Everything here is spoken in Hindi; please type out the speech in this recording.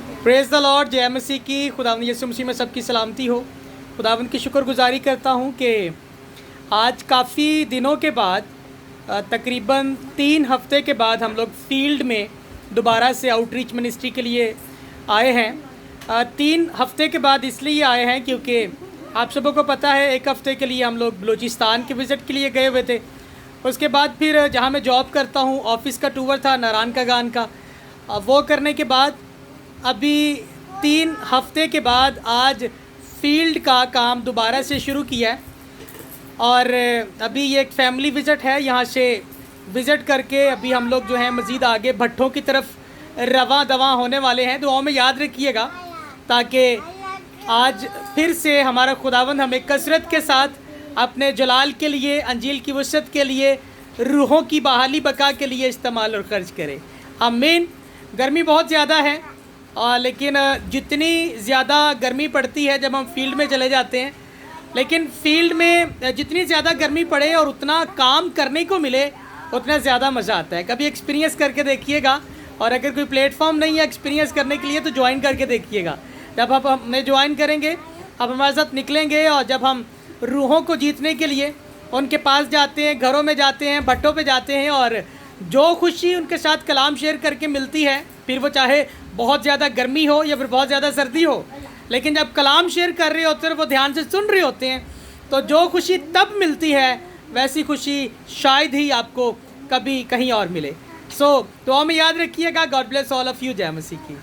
Praise the Lord. जय मसीह की। खुदावंद यीशु मसीह में सबकी सलामती हो। खुदावंद की शुक्रगुजारी करता हूँ कि आज काफ़ी दिनों के बाद तकरीबन 3 हफ्ते के बाद हम लोग फील्ड में दोबारा से आउटरीच मिनिस्ट्री के लिए आए हैं। 3 हफ्ते के बाद इसलिए आए हैं क्योंकि आप सबों को पता है 1 हफ्ते के लिए हम लोग बलूचिस्तान के विज़िट के लिए गए हुए थे। उसके बाद फिर जहाँ मैं जॉब करता हूँ ऑफ़िस का टूर था नारायण का गान का, वो करने के बाद अभी 3 हफ्ते के बाद आज फील्ड का काम दोबारा से शुरू किया है। और अभी ये एक फैमिली विज़िट है, यहाँ से विज़िट करके अभी हम लोग जो है मज़ीद आगे भट्ठों की तरफ रवा दवा होने वाले हैं। दुआओं में याद रखिएगा ताकि आज फिर से हमारा खुदावंद हमें कसरत के साथ अपने जलाल के लिए, अंजील की वसअत के लिए, रूहों की बहाली बका के लिए इस्तेमाल और खर्च करे। आमीन। गर्मी बहुत ज़्यादा है लेकिन जितनी ज़्यादा गर्मी पड़ती है जब हम फील्ड में चले जाते हैं, लेकिन फील्ड में जितनी ज़्यादा गर्मी पड़े और उतना काम करने को मिले उतना ज़्यादा मज़ा आता है। कभी एक्सपीरियंस करके देखिएगा, और अगर कोई प्लेटफॉर्म नहीं है एक्सपीरियंस करने के लिए तो ज्वाइन करके देखिएगा। जब आप हमें ज्वाइन करेंगे, आप हमारे साथ निकलेंगे, और जब हम रूहों को जीतने के लिए उनके पास जाते हैं, घरों में जाते हैं, भट्टों पे जाते हैं, और जो खुशी उनके साथ कलाम शेयर करके मिलती है, फिर वो चाहे बहुत ज़्यादा गर्मी हो या फिर बहुत ज़्यादा सर्दी हो, लेकिन जब कलाम शेयर कर रहे होते हैं, वो ध्यान से सुन रहे होते हैं, तो जो खुशी तब मिलती है वैसी खुशी शायद ही आपको कभी कहीं और मिले। सो दुआ में याद रखिएगा। God bless all of you. जय मसीह की।